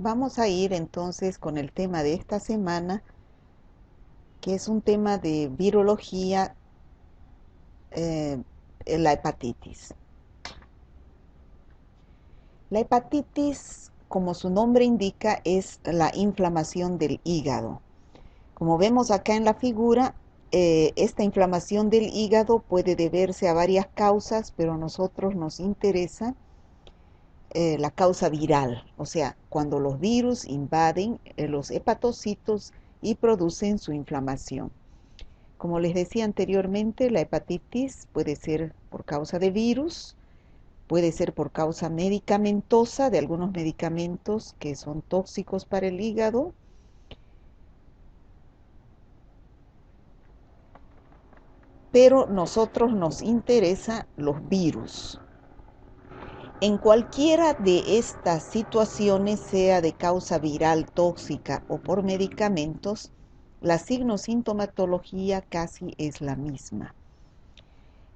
Vamos a ir entonces con el tema de esta semana, que es un tema de virología, eh, la hepatitis. La hepatitis, como su nombre indica, es la inflamación del hígado. Como vemos acá en la figura, esta inflamación del hígado puede deberse a varias causas, pero a nosotros nos interesa la causa viral, o sea, cuando los virus invaden los hepatocitos y producen su inflamación. Como les decía anteriormente, la hepatitis puede ser por causa de virus, puede ser por causa medicamentosa de algunos medicamentos que son tóxicos para el hígado, pero nosotros nos interesa los virus. En cualquiera de estas situaciones, sea de causa viral, tóxica o por medicamentos, la signosintomatología casi es la misma.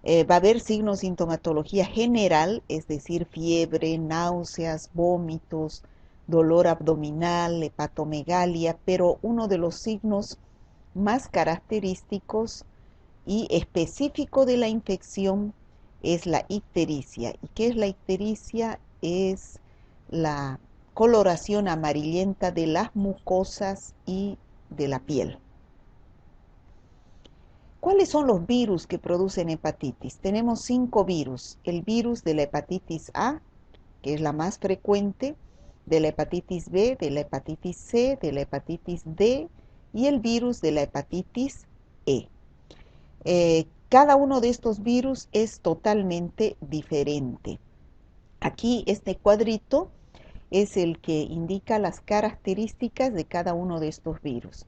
Va a haber signosintomatología general, es decir, fiebre, náuseas, vómitos, dolor abdominal, hepatomegalia, pero uno de los signos más característicos y específico de la infección es la ictericia. ¿Y qué es la ictericia? Es la coloración amarillenta de las mucosas y de la piel. ¿Cuáles son los virus que producen hepatitis? Tenemos 5 virus. El virus de la hepatitis A, que es la más frecuente, de la hepatitis B, de la hepatitis C, de la hepatitis D y el virus de la hepatitis E. Cada uno de estos virus es totalmente diferente. Aquí este cuadrito es el que indica las características de cada uno de estos virus.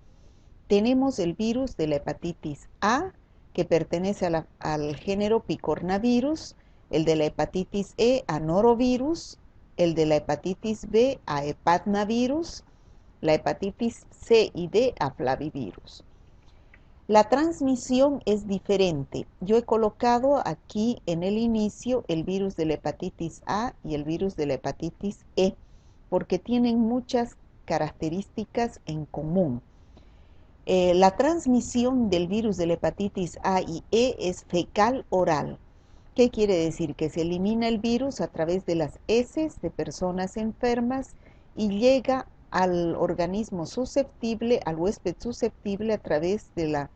Tenemos el virus de la hepatitis A, que pertenece al género picornavirus, el de la hepatitis E a norovirus, el de la hepatitis B a hepatnavirus, la hepatitis C y D a flavivirus. La transmisión es diferente. Yo he colocado aquí en el inicio el virus de la hepatitis A y el virus de la hepatitis E, porque tienen muchas características en común. La transmisión del virus de la hepatitis A y E es fecal oral. ¿Qué quiere decir? Que se elimina el virus a través de las heces de personas enfermas y llega al organismo susceptible, al huésped susceptible, a través de la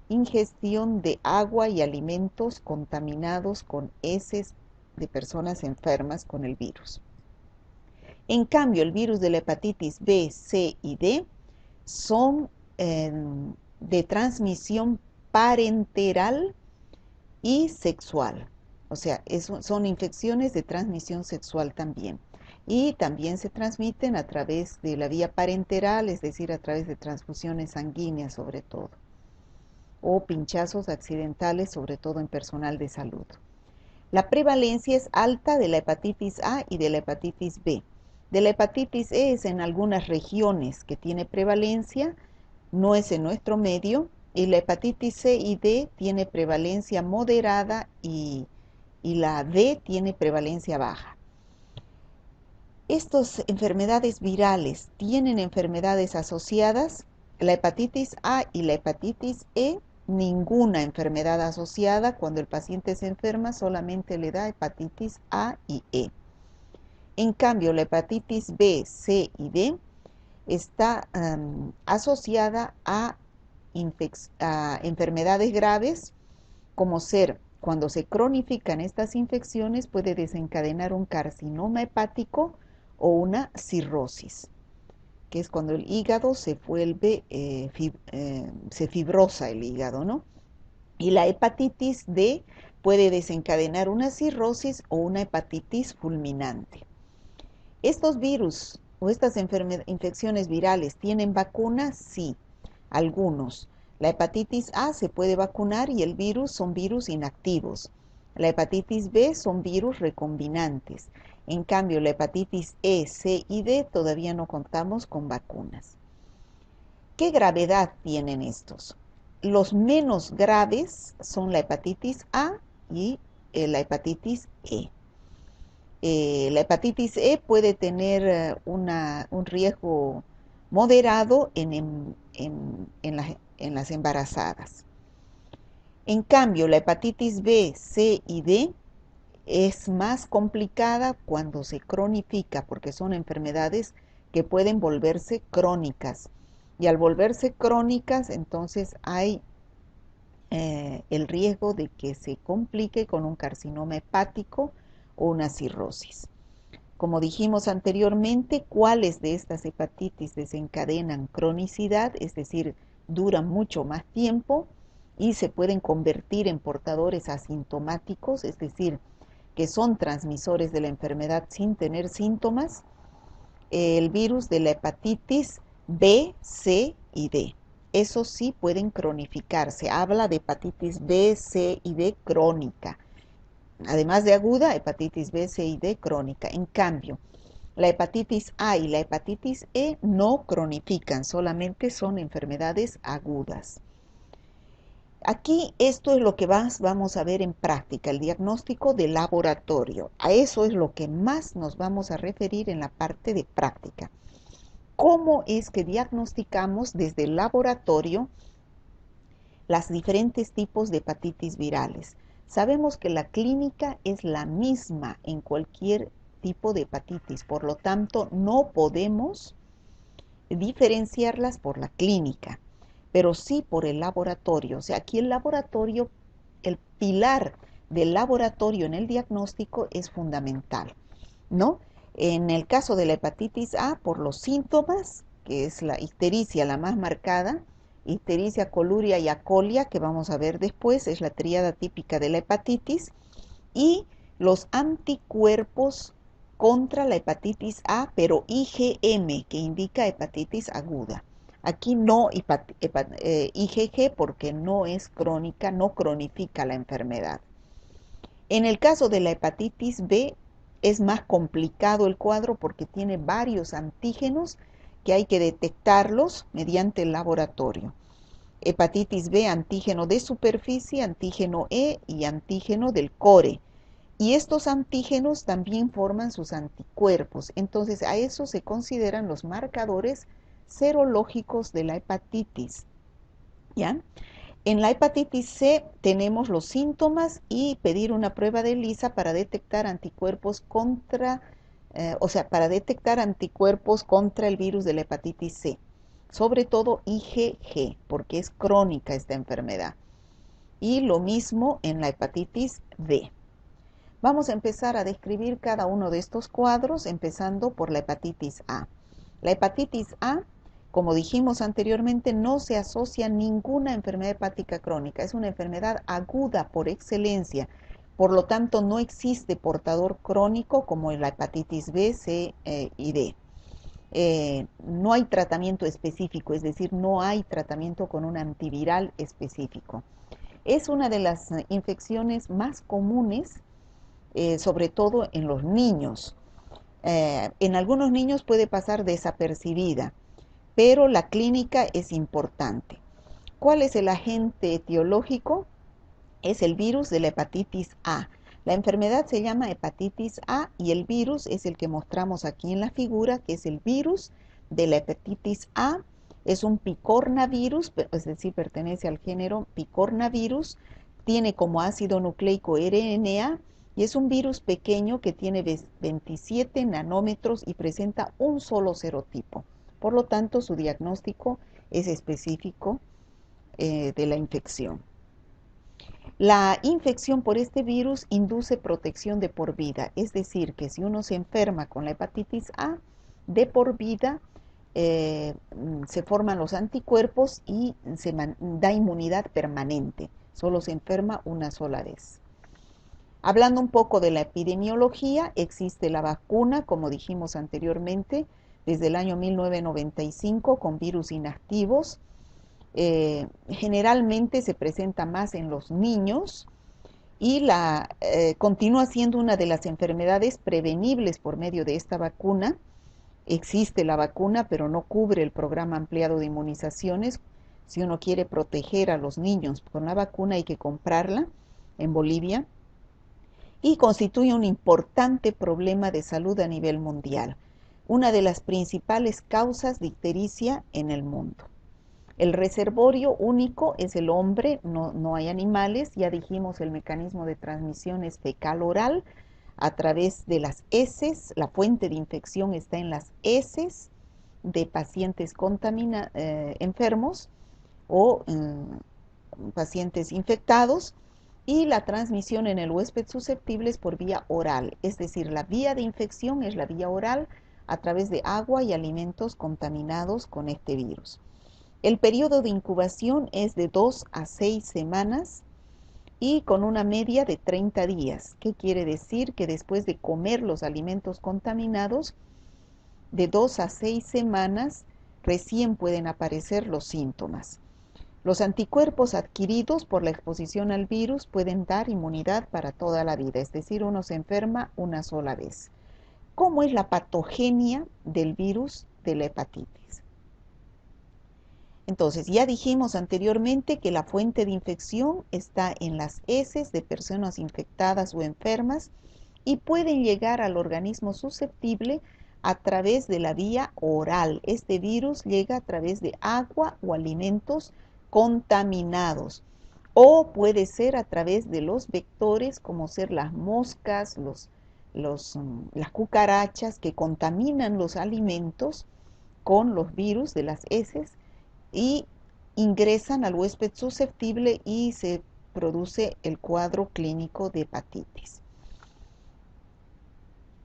ingestión de agua y alimentos contaminados con heces de personas enfermas con el virus. En cambio, el virus de la hepatitis B, C y D son de transmisión parenteral y sexual. O sea, son infecciones de transmisión sexual también. Y también se transmiten a través de la vía parenteral, es decir, a través de transfusiones sanguíneas sobre todo, o pinchazos accidentales, sobre todo en personal de salud. La prevalencia es alta de la hepatitis A y de la hepatitis B. De la hepatitis E es en algunas regiones que tiene prevalencia, no es en nuestro medio, y la hepatitis C y D tiene prevalencia moderada y la D tiene prevalencia baja. Estas enfermedades virales tienen enfermedades asociadas. La hepatitis A y la hepatitis E, ninguna enfermedad asociada. Cuando el paciente se enferma, solamente le da hepatitis A y E. En cambio, la hepatitis B, C y D está asociada a enfermedades graves, como ser, cuando se cronifican estas infecciones, puede desencadenar un carcinoma hepático o una cirrosis, que es cuando el hígado se vuelve, se fibrosa el hígado, ¿no? Y la hepatitis D puede desencadenar una cirrosis o una hepatitis fulminante. ¿Estos virus o estas infecciones virales tienen vacunas? Sí, algunos. La hepatitis A se puede vacunar y el virus son virus inactivos. La hepatitis B son virus recombinantes. En cambio, la hepatitis E, C y D todavía no contamos con vacunas. ¿Qué gravedad tienen estos? Los menos graves son la hepatitis A y la hepatitis E. La hepatitis E puede tener un riesgo moderado en las embarazadas. En cambio, la hepatitis B, C y D es más complicada cuando se cronifica, porque son enfermedades que pueden volverse crónicas. Y al volverse crónicas, entonces hay el riesgo de que se complique con un carcinoma hepático o una cirrosis. Como dijimos anteriormente, ¿cuáles de estas hepatitis desencadenan cronicidad? Es decir, duran mucho más tiempo y se pueden convertir en portadores asintomáticos, es decir, que son transmisores de la enfermedad sin tener síntomas. El virus de la hepatitis B, C y D. Esos sí pueden cronificar. Se habla de hepatitis B, C y D crónica. Además de aguda, hepatitis B, C y D crónica. En cambio, la hepatitis A y la hepatitis E no cronifican, solamente son enfermedades agudas. Aquí esto es lo que vamos a ver en práctica, el diagnóstico de laboratorio. A eso es lo que más nos vamos a referir en la parte de práctica. ¿Cómo es que diagnosticamos desde el laboratorio los diferentes tipos de hepatitis virales? Sabemos que la clínica es la misma en cualquier tipo de hepatitis, por lo tanto no podemos diferenciarlas por la clínica, pero sí por el laboratorio. O sea, aquí el laboratorio, el pilar del laboratorio en el diagnóstico es fundamental, ¿no? En el caso de la hepatitis A, por los síntomas, que es la ictericia la más marcada, ictericia, coluria y acolia, que vamos a ver después, es la tríada típica de la hepatitis, y los anticuerpos contra la hepatitis A, pero IgM, que indica hepatitis aguda. Aquí no IgG porque no es crónica, no cronifica la enfermedad. En el caso de la hepatitis B es más complicado el cuadro porque tiene varios antígenos que hay que detectarlos mediante el laboratorio. Hepatitis B, antígeno de superficie, antígeno E y antígeno del core. Y estos antígenos también forman sus anticuerpos. Entonces a eso se consideran los marcadores serológicos de la hepatitis. ¿Ya? En la hepatitis C tenemos los síntomas y pedir una prueba de ELISA para detectar anticuerpos contra, para detectar anticuerpos contra el virus de la hepatitis C, sobre todo IgG, porque es crónica esta enfermedad. Y lo mismo en la hepatitis D. Vamos a empezar a describir cada uno de estos cuadros, empezando por la hepatitis A. La hepatitis A, como dijimos anteriormente, no se asocia a ninguna enfermedad hepática crónica. Es una enfermedad aguda por excelencia. Por lo tanto, no existe portador crónico como la hepatitis B, C y D. No hay tratamiento específico, es decir, no hay tratamiento con un antiviral específico. Es una de las infecciones más comunes, sobre todo en los niños. En algunos niños puede pasar desapercibida, pero la clínica es importante. ¿Cuál es el agente etiológico? Es el virus de la hepatitis A. La enfermedad se llama hepatitis A y el virus es el que mostramos aquí en la figura, que es el virus de la hepatitis A. Es un picornavirus, es decir, pertenece al género picornavirus. Tiene como ácido nucleico RNA y es un virus pequeño que tiene 27 nanómetros y presenta un solo serotipo. Por lo tanto, su diagnóstico es específico de la infección. La infección por este virus induce protección de por vida, es decir, que si uno se enferma con la hepatitis A, de por vida se forman los anticuerpos y se da inmunidad permanente. Solo se enferma una sola vez. Hablando un poco de la epidemiología, existe la vacuna, como dijimos anteriormente, desde el año 1995 con virus inactivos. Generalmente se presenta más en los niños y continúa siendo una de las enfermedades prevenibles por medio de esta vacuna. Existe la vacuna, pero no cubre el programa ampliado de inmunizaciones. Si uno quiere proteger a los niños con la vacuna, hay que comprarla en Bolivia. y constituye un importante problema de salud a nivel mundial, una de las principales causas de ictericia en el mundo. El reservorio único es el hombre, no hay animales. Ya dijimos, el mecanismo de transmisión es fecal-oral a través de las heces. La fuente de infección está en las heces de pacientes enfermos o pacientes infectados, y la transmisión en el huésped susceptible es por vía oral, es decir, la vía de infección es la vía oral a través de agua y alimentos contaminados con este virus. El periodo de incubación es de 2 a 6 semanas y con una media de 30 días. ¿Qué quiere decir? Que después de comer los alimentos contaminados, de 2 a 6 semanas recién pueden aparecer los síntomas. Los anticuerpos adquiridos por la exposición al virus pueden dar inmunidad para toda la vida, es decir, uno se enferma una sola vez. ¿Cómo es la patogenia del virus de la hepatitis? Entonces, ya dijimos anteriormente que la fuente de infección está en las heces de personas infectadas o enfermas y pueden llegar al organismo susceptible a través de la vía oral. Este virus llega a través de agua o alimentos contaminados, o puede ser a través de los vectores, como ser las moscas, las cucarachas, que contaminan los alimentos con los virus de las heces y ingresan al huésped susceptible y se produce el cuadro clínico de hepatitis.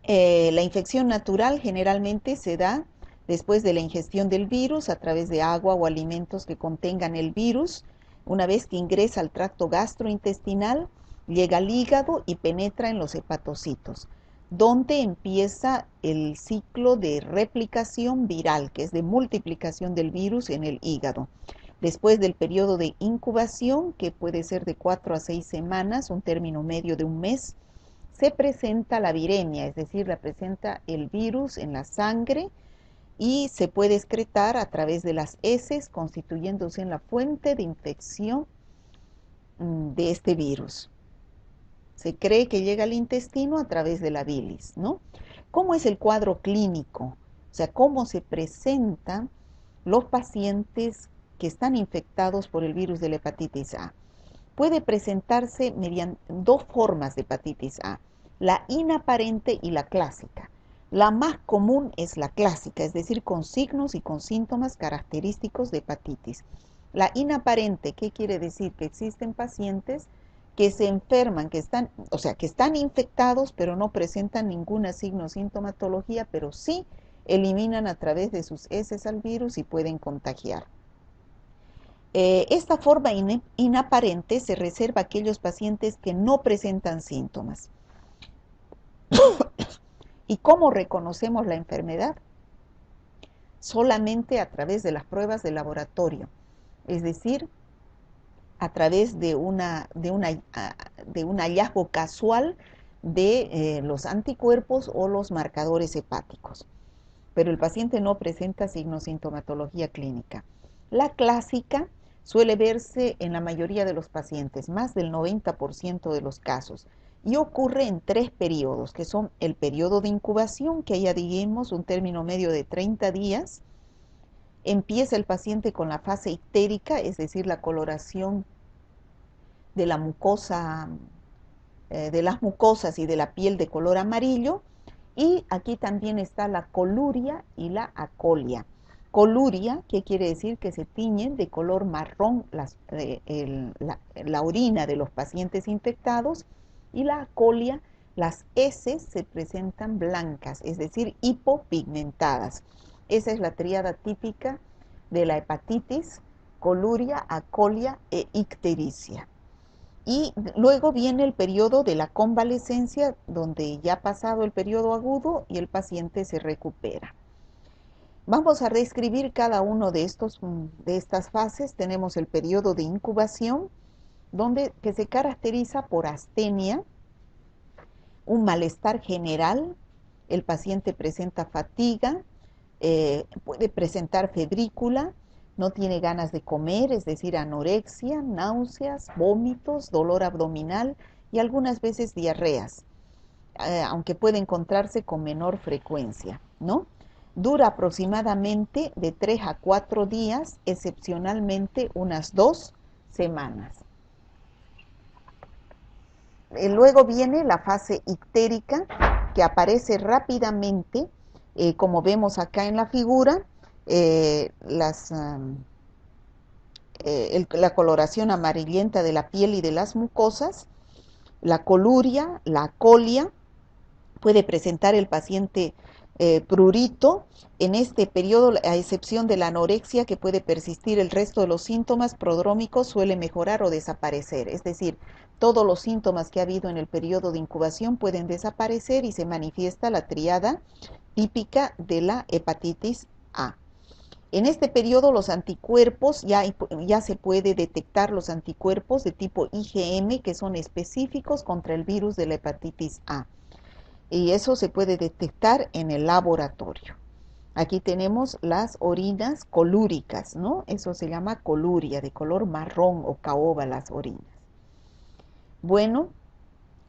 La infección natural generalmente se da después de la ingestión del virus a través de agua o alimentos que contengan el virus. Una vez que ingresa al tracto gastrointestinal, llega al hígado y penetra en los hepatocitos, donde empieza el ciclo de replicación viral, que es de multiplicación del virus en el hígado. Después del periodo de incubación, que puede ser de 4 a 6 semanas, un término medio de un mes, se presenta la viremia, es decir, la presenta el virus en la sangre y se puede excretar a través de las heces, constituyéndose en la fuente de infección de este virus. Se cree que llega al intestino a través de la bilis, ¿no? ¿Cómo es el cuadro clínico? O sea, ¿cómo se presentan los pacientes que están infectados por el virus de la hepatitis A? Puede presentarse mediante dos formas de hepatitis A, la inaparente y la clásica. La más común es la clásica, es decir, con signos y con síntomas característicos de hepatitis. La inaparente, ¿qué quiere decir? Que existen pacientes que se enferman, que están infectados, pero no presentan ningún signo o sintomatología, pero sí eliminan a través de sus heces al virus y pueden contagiar. Esta forma inaparente se reserva a aquellos pacientes que no presentan síntomas. ¿Y cómo reconocemos la enfermedad? Solamente a través de las pruebas de laboratorio, es decir, a través de un hallazgo casual de los anticuerpos o los marcadores hepáticos. Pero el paciente no presenta signos sintomatología clínica. La clásica suele verse en la mayoría de los pacientes, más del 90% de los casos, y ocurre en 3 periodos, que son el periodo de incubación, que ya dijimos un término medio de 30 días. Empieza el paciente con la fase ictérica, es decir, la coloración de la mucosa, de las mucosas y de la piel de color amarillo, y aquí también está la coluria y la acolia. Coluria, que quiere decir que se tiñen de color marrón la orina de los pacientes infectados, y la acolia, las heces se presentan blancas, es decir, hipopigmentadas. Esa es la tríada típica de la hepatitis: coluria, acolia e ictericia. Y luego viene el periodo de la convalescencia, donde ya ha pasado el periodo agudo y el paciente se recupera. Vamos a reescribir cada uno de estas fases. Tenemos el periodo de incubación, que se caracteriza por astenia, un malestar general. El paciente presenta fatiga, puede presentar febrícula, no tiene ganas de comer, es decir, anorexia, náuseas, vómitos, dolor abdominal y algunas veces diarreas. aunque puede encontrarse con menor frecuencia, ¿no? Dura aproximadamente de 3 a 4 días, excepcionalmente unas 2 semanas. Luego viene la fase ictérica, que aparece rápidamente, como vemos acá en la figura, la coloración amarillenta de la piel y de las mucosas, la coluria, la colia. Puede presentar el paciente prurito. En este periodo, a excepción de la anorexia, que puede persistir, el resto de los síntomas prodrómicos suele mejorar o desaparecer. Es decir, todos los síntomas que ha habido en el periodo de incubación pueden desaparecer y se manifiesta la triada típica de la hepatitis A. En este periodo los anticuerpos, ya se puede detectar los anticuerpos de tipo IgM que son específicos contra el virus de la hepatitis A. Y eso se puede detectar en el laboratorio. Aquí tenemos las orinas colúricas, ¿no? Eso se llama coluria, de color marrón o caoba las orinas. Bueno,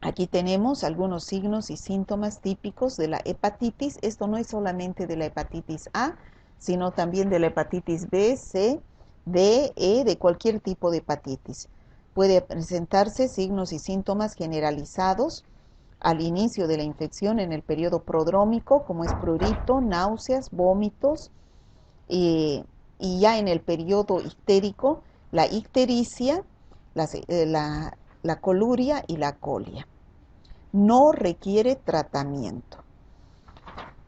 aquí tenemos algunos signos y síntomas típicos de la hepatitis. Esto no es solamente de la hepatitis A, sino también de la hepatitis B, C, D, E, de cualquier tipo de hepatitis. Puede presentarse signos y síntomas generalizados al inicio de la infección en el periodo prodrómico, como es prurito, náuseas, vómitos, y ya en el periodo ictérico, la ictericia, la coluria y la colia. No requiere tratamiento.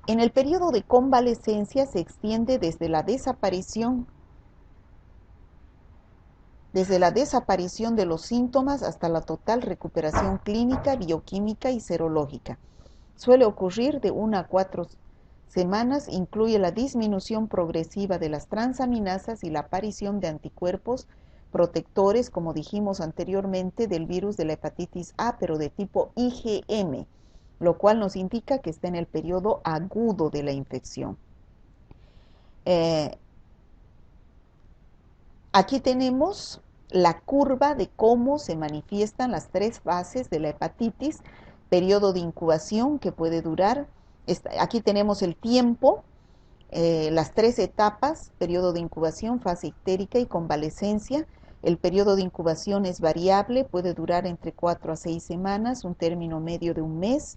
En el periodo de convalecencia se extiende desde la desaparición de los síntomas hasta la total recuperación clínica, bioquímica y serológica. Suele ocurrir de 1 a 4 semanas, incluye la disminución progresiva de las transaminasas y la aparición de anticuerpos protectores, como dijimos anteriormente, del virus de la hepatitis A, pero de tipo IgM, lo cual nos indica que está en el periodo agudo de la infección. Aquí tenemos la curva de cómo se manifiestan las 3 fases de la hepatitis, periodo de incubación que puede durar. Aquí tenemos el tiempo, las 3 etapas, periodo de incubación, fase ictérica y convalecencia. El periodo de incubación es variable, puede durar entre 4 a 6 semanas, un término medio de un mes.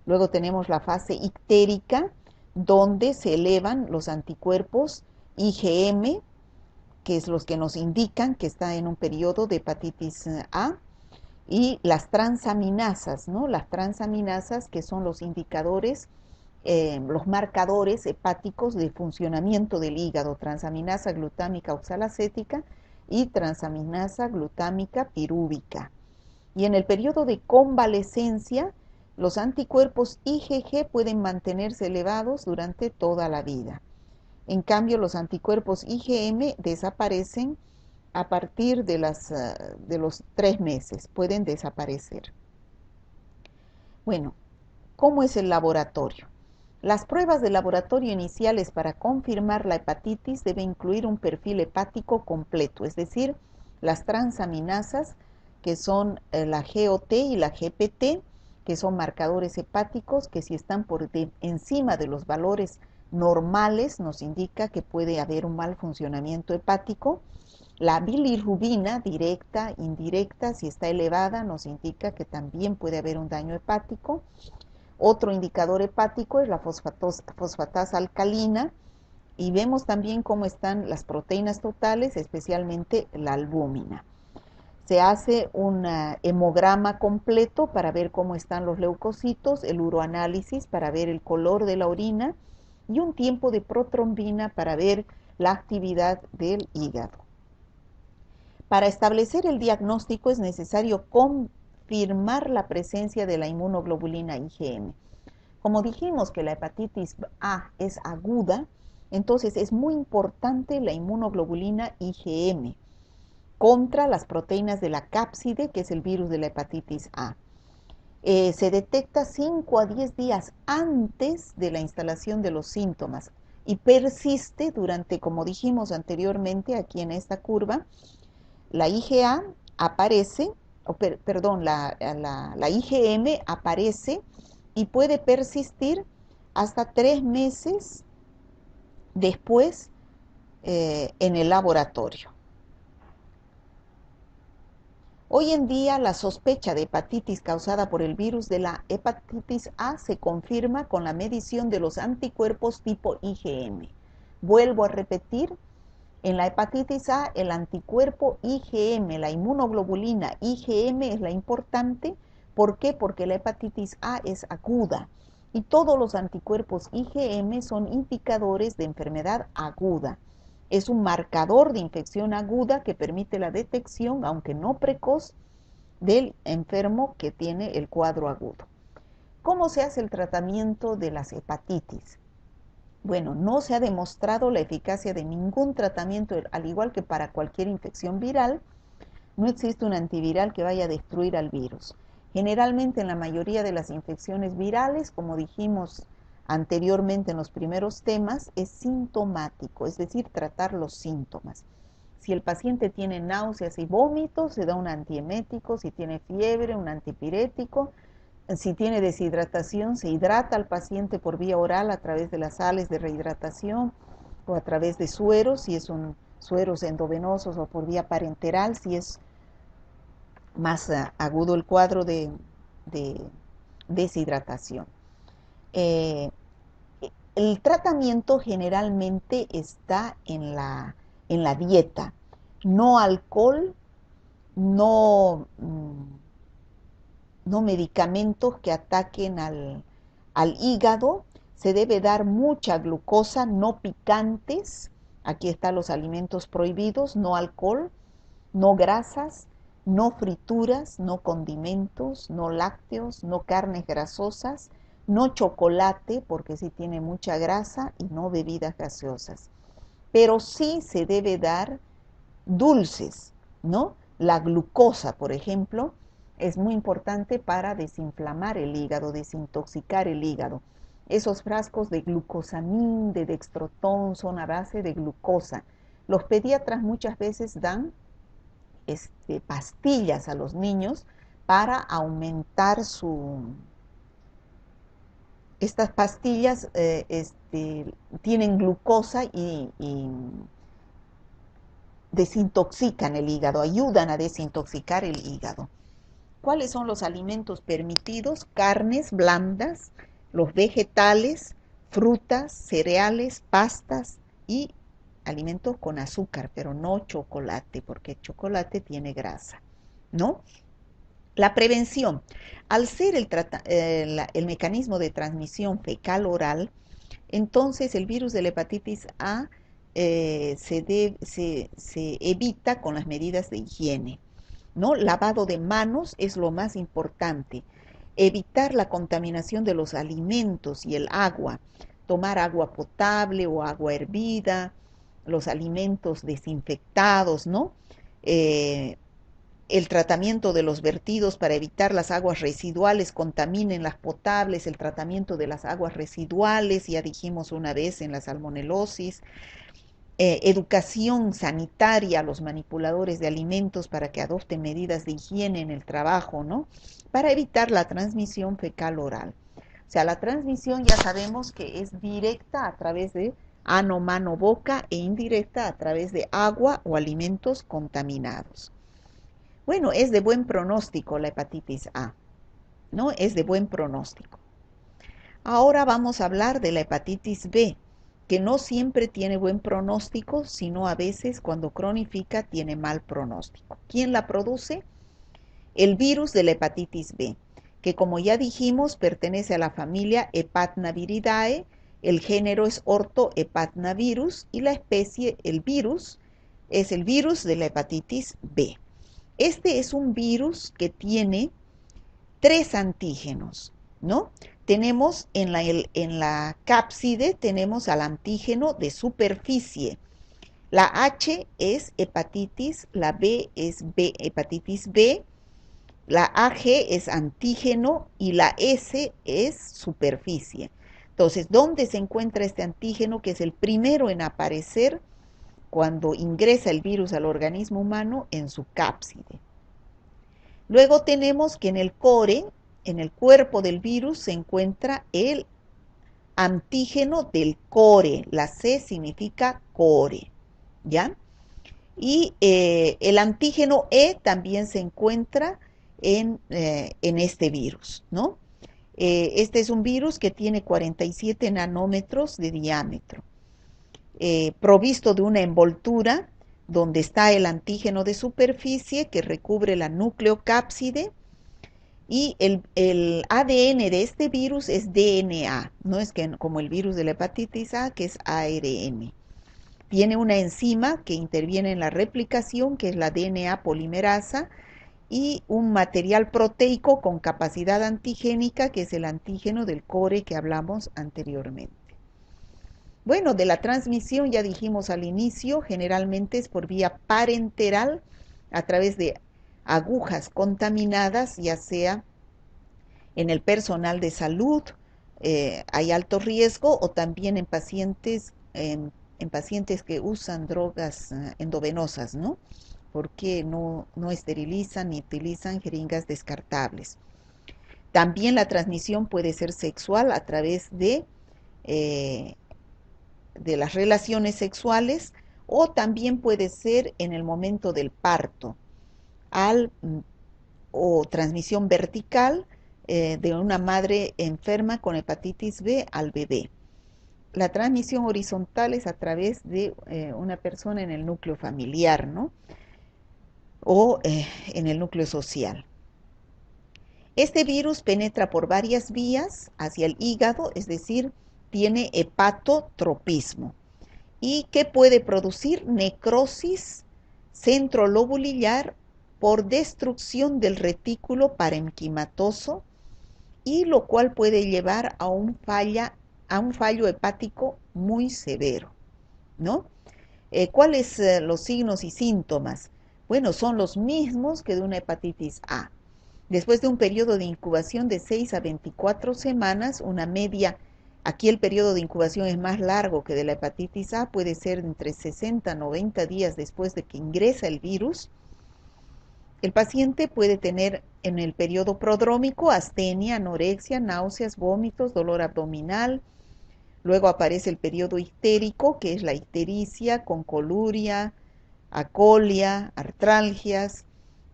Luego tenemos la fase ictérica, donde se elevan los anticuerpos IgM, que es los que nos indican que está en un periodo de hepatitis A, y las transaminasas, ¿no? Las transaminasas, que son los indicadores, los marcadores hepáticos de funcionamiento del hígado, transaminasa glutámica oxalacética y transaminasa glutámica pirúvica. Y en el periodo de convalecencia, los anticuerpos IgG pueden mantenerse elevados durante toda la vida. En cambio, los anticuerpos IgM desaparecen a partir de los 3 meses, pueden desaparecer. Bueno, ¿cómo es el laboratorio? Las pruebas de laboratorio iniciales para confirmar la hepatitis deben incluir un perfil hepático completo, es decir, las transaminasas, que son la GOT y la GPT, que son marcadores hepáticos que si están por encima de los valores normales nos indica que puede haber un mal funcionamiento hepático. La bilirrubina directa, indirecta, si está elevada nos indica que también puede haber un daño hepático. Otro indicador hepático es la fosfatasa alcalina, y vemos también cómo están las proteínas totales, especialmente la albúmina. Se hace un hemograma completo para ver cómo están los leucocitos, el uroanálisis para ver el color de la orina y un tiempo de protrombina para ver la actividad del hígado. Para establecer el diagnóstico es necesario confirmar la presencia de la inmunoglobulina IgM. Como dijimos que la hepatitis A es aguda, entonces es muy importante la inmunoglobulina IgM contra las proteínas de la cápside, que es el virus de la hepatitis A. Se detecta 5 a 10 días antes de la instalación de los síntomas y persiste durante, como dijimos anteriormente aquí en esta curva, la IgA aparece perdón, la IgM aparece y puede persistir hasta 3 meses después en el laboratorio. Hoy en día la sospecha de hepatitis causada por el virus de la hepatitis A se confirma con la medición de los anticuerpos tipo IgM. Vuelvo a repetir, en la hepatitis A el anticuerpo IgM, la inmunoglobulina IgM es la importante. ¿Por qué? Porque la hepatitis A es aguda y todos los anticuerpos IgM son indicadores de enfermedad aguda. Es un marcador de infección aguda que permite la detección, aunque no precoz, del enfermo que tiene el cuadro agudo. ¿Cómo se hace el tratamiento de las hepatitis? Bueno, no se ha demostrado la eficacia de ningún tratamiento, al igual que para cualquier infección viral. No existe un antiviral que vaya a destruir al virus. Generalmente en la mayoría de las infecciones virales, como dijimos anteriormente en los primeros temas, es sintomático, es decir, tratar los síntomas. Si el paciente tiene náuseas y vómitos, se da un antiemético. Si tiene fiebre, un antipirético. Si tiene deshidratación, se hidrata al paciente por vía oral a través de las sales de rehidratación o a través de sueros, si es un sueros endovenosos, o por vía parenteral, si es más agudo el cuadro de deshidratación. El tratamiento generalmente está en la dieta. No alcohol, no medicamentos que ataquen al hígado. Se debe dar mucha glucosa, no picantes. Aquí están los alimentos prohibidos: no alcohol, no grasas, no frituras, no condimentos, no lácteos, no carnes grasosas, no chocolate, porque sí tiene mucha grasa, y no bebidas gaseosas. Pero sí se debe dar dulces, ¿no? La glucosa, por ejemplo, es muy importante para desinflamar el hígado, desintoxicar el hígado. Esos frascos de glucosamín, de dextrotón, son a base de glucosa. Los pediatras muchas veces dan pastillas a los niños para aumentar Estas pastillas tienen glucosa y desintoxican el hígado, ayudan a desintoxicar el hígado. ¿Cuáles son los alimentos permitidos? Carnes blandas, los vegetales, frutas, cereales, pastas y alimentos con azúcar, pero no chocolate, porque el chocolate tiene grasa, ¿no? La prevención. Al ser el mecanismo de transmisión fecal-oral, entonces el virus de la hepatitis A se evita con las medidas de higiene, ¿no? Lavado de manos es lo más importante. Evitar la contaminación de los alimentos y el agua. Tomar agua potable o agua hervida, los alimentos desinfectados, ¿no? El tratamiento de los vertidos para evitar las aguas residuales contaminen las potables, el tratamiento de las aguas residuales, ya dijimos una vez en la salmonelosis. Educación sanitaria a los manipuladores de alimentos para que adopten medidas de higiene en el trabajo, ¿no? Para evitar la transmisión fecal-oral. O sea, la transmisión ya sabemos que es directa a través de ano, mano, boca, e indirecta a través de agua o alimentos contaminados. Bueno, es de buen pronóstico la hepatitis A, ¿no? Es de buen pronóstico. Ahora vamos a hablar de la hepatitis B, que no siempre tiene buen pronóstico, sino a veces cuando cronifica tiene mal pronóstico. ¿Quién la produce? El virus de la hepatitis B, que como ya dijimos pertenece a la familia Hepatnaviridae, el género es Orthohepatnavirus y la especie, el virus, es el virus de la hepatitis B. Este es un virus que tiene 3 antígenos, ¿no? Tenemos en la cápside, tenemos al antígeno de superficie. La H es hepatitis, la B es hepatitis B, la AG es antígeno y la S es superficie. Entonces, ¿dónde se encuentra este antígeno, que es el primero en aparecer cuando ingresa el virus al organismo humano? En su cápside. Luego tenemos que en el core, en el cuerpo del virus, se encuentra el antígeno del core. La C significa core, ¿ya? Y el antígeno E también se encuentra en este virus, ¿no? Este es un virus que tiene 47 nanómetros de diámetro, provisto de una envoltura donde está el antígeno de superficie que recubre la nucleocápside, y el ADN de este virus es DNA, no es que como el virus de la hepatitis A, que es ARN. Tiene una enzima que interviene en la replicación, que es la DNA polimerasa, y un material proteico con capacidad antigénica, que es el antígeno del core que hablamos anteriormente. Bueno, de la transmisión ya dijimos al inicio, generalmente es por vía parenteral, a través de agujas contaminadas, ya sea en el personal de salud, hay alto riesgo, o también en pacientes que usan drogas endovenosas, ¿no? Porque no esterilizan ni utilizan jeringas descartables. También la transmisión puede ser sexual a través de las relaciones sexuales, o también puede ser en el momento del parto, o transmisión vertical de una madre enferma con hepatitis B al bebé. La transmisión horizontal es a través de una persona en el núcleo familiar, ¿no? O en el núcleo social. Este virus penetra por varias vías hacia el hígado, es decir, tiene hepatotropismo. ¿Y qué puede producir? Necrosis centrolobulillar por destrucción del retículo parenquimatoso, y lo cual puede llevar a un fallo hepático muy severo, ¿no? ¿Cuáles los signos y síntomas? Bueno, son los mismos que de una hepatitis A. Después de un periodo de incubación de 6 a 24 semanas, una media, aquí el periodo de incubación es más largo que de la hepatitis A, puede ser entre 60 a 90 días después de que ingresa el virus. El paciente puede tener en el periodo prodrómico astenia, anorexia, náuseas, vómitos, dolor abdominal. Luego aparece el periodo ictérico, que es la ictericia con coluria, acolia, artralgias,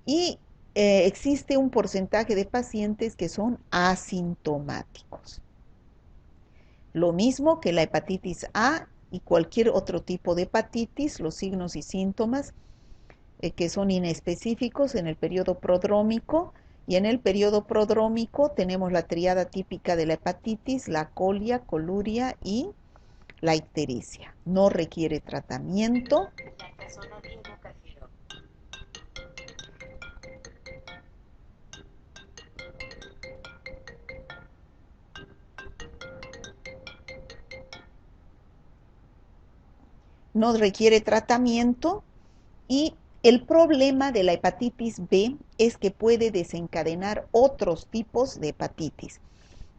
y existe un porcentaje de pacientes que son asintomáticos. Lo mismo que la hepatitis A y cualquier otro tipo de hepatitis, los signos y síntomas que son inespecíficos en el periodo prodrómico, y en el periodo prodrómico tenemos la triada típica de la hepatitis, la acolia, coluria y la ictericia. No requiere tratamiento. No requiere tratamiento, y el problema de la hepatitis B es que puede desencadenar otros tipos de hepatitis.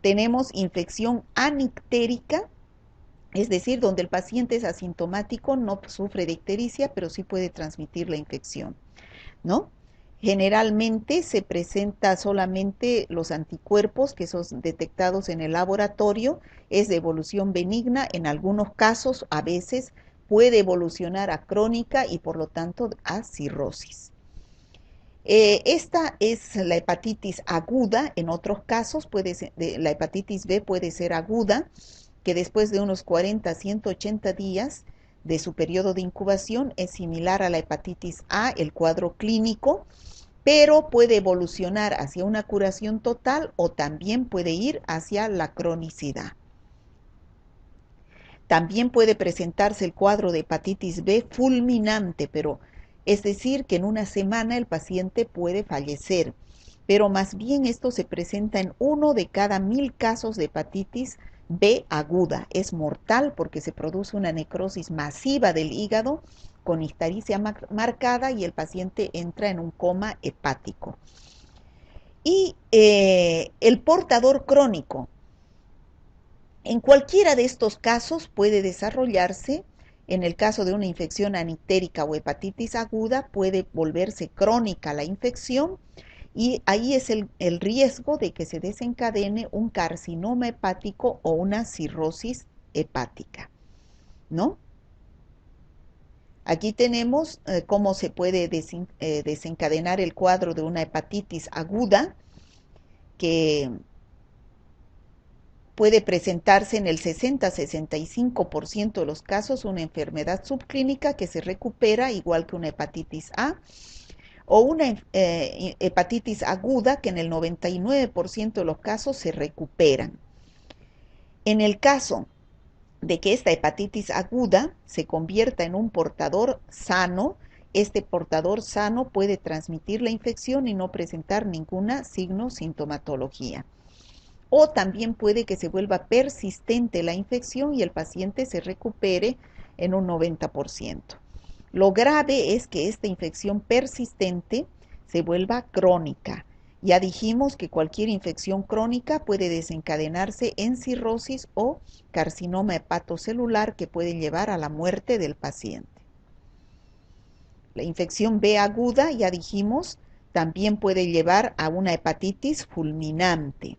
Tenemos infección anictérica, es decir, donde el paciente es asintomático, no sufre de ictericia, pero sí puede transmitir la infección, ¿no? Generalmente se presenta solamente los anticuerpos que son detectados en el laboratorio, es de evolución benigna, en algunos casos a veces puede evolucionar a crónica y por lo tanto a cirrosis. Esta es la hepatitis aguda. En otros casos la hepatitis B puede ser aguda, que después de unos 40 a 180 días de su periodo de incubación es similar a la hepatitis A, el cuadro clínico, pero puede evolucionar hacia una curación total o también puede ir hacia la cronicidad. También puede presentarse el cuadro de hepatitis B fulminante, pero es decir, que en una semana el paciente puede fallecer, pero más bien esto se presenta en 1 de cada 1000 casos de hepatitis B aguda. Es mortal porque se produce una necrosis masiva del hígado con ictericia marcada y el paciente entra en un coma hepático. Y el portador crónico, en cualquiera de estos casos puede desarrollarse. En el caso de una infección anictérica o hepatitis aguda, puede volverse crónica la infección, y ahí es el riesgo de que se desencadene un carcinoma hepático o una cirrosis hepática, ¿no? Aquí tenemos cómo se puede desencadenar el cuadro de una hepatitis aguda, que puede presentarse en el 60-65% de los casos una enfermedad subclínica que se recupera igual que una hepatitis A, o una hepatitis aguda que en el 99% de los casos se recuperan. En el caso de que esta hepatitis aguda se convierta en un portador sano, este portador sano puede transmitir la infección y no presentar ninguna sintomatología. O también puede que se vuelva persistente la infección y el paciente se recupere en un 90%. Lo grave es que esta infección persistente se vuelva crónica. Ya dijimos que cualquier infección crónica puede desencadenarse en cirrosis o carcinoma hepatocelular que puede llevar a la muerte del paciente. La infección B aguda, ya dijimos, también puede llevar a una hepatitis fulminante,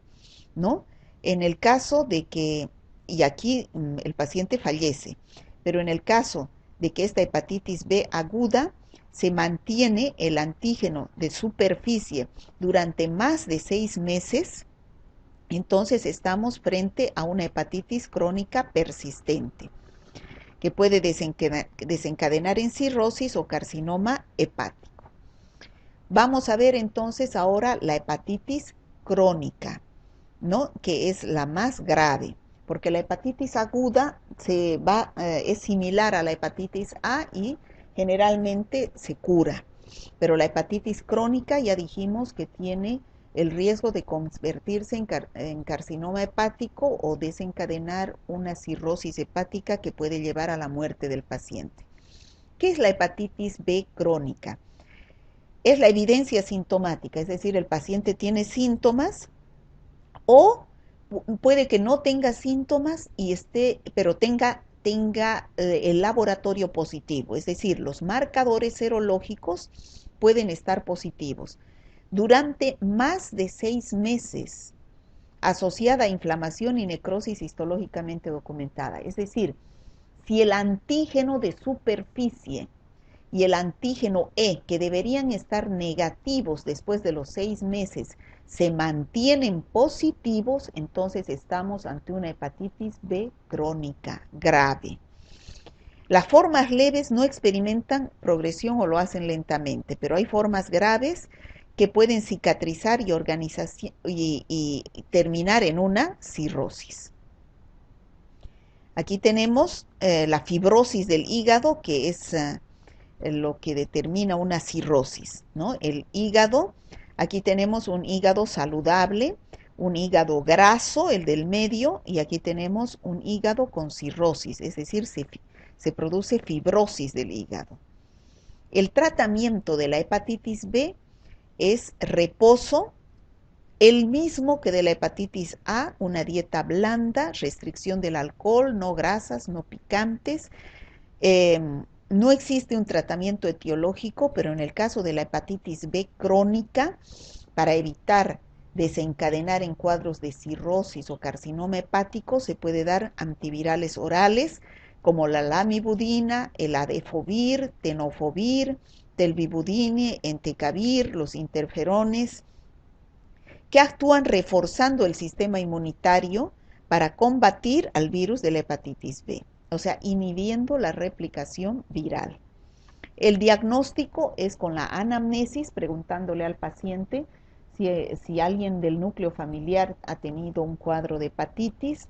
¿no? En el caso de que, y aquí el paciente fallece, pero en el caso de que esta hepatitis B aguda se mantiene el antígeno de superficie durante más de 6 meses, entonces estamos frente a una hepatitis crónica persistente que puede desencadenar en cirrosis o carcinoma hepático. Vamos a ver entonces ahora la hepatitis crónica, ¿no? Que es la más grave, porque la hepatitis aguda es similar a la hepatitis A y generalmente se cura, pero la hepatitis crónica ya dijimos que tiene el riesgo de convertirse en carcinoma hepático o desencadenar una cirrosis hepática que puede llevar a la muerte del paciente. ¿Qué es la hepatitis B crónica? Es la evidencia sintomática, es decir, el paciente tiene síntomas o puede que no tenga síntomas pero tenga el laboratorio positivo, es decir, los marcadores serológicos pueden estar positivos durante más de 6 meses, asociada a inflamación y necrosis histológicamente documentada. Es decir, si el antígeno de superficie y el antígeno E, que deberían estar negativos después de los 6 meses, se mantienen positivos, entonces estamos ante una hepatitis B crónica grave. Las formas leves no experimentan progresión o lo hacen lentamente, pero hay formas graves que pueden cicatrizar y terminar en una cirrosis. Aquí tenemos la fibrosis del hígado, que es lo que determina una cirrosis, ¿no? El hígado, aquí tenemos un hígado saludable, un hígado graso, el del medio, y aquí tenemos un hígado con cirrosis, es decir, se produce fibrosis del hígado. El tratamiento de la hepatitis B es reposo, el mismo que de la hepatitis A, una dieta blanda, restricción del alcohol, no grasas, no picantes. No existe un tratamiento etiológico, pero en el caso de la hepatitis B crónica, para evitar desencadenar en cuadros de cirrosis o carcinoma hepático, se puede dar antivirales orales como la lamivudina, el adefovir, tenofovir, telvibudine, entecavir, los interferones, que actúan reforzando el sistema inmunitario para combatir al virus de la hepatitis B, o sea, inhibiendo la replicación viral. El diagnóstico es con la anamnesis, preguntándole al paciente si alguien del núcleo familiar ha tenido un cuadro de hepatitis,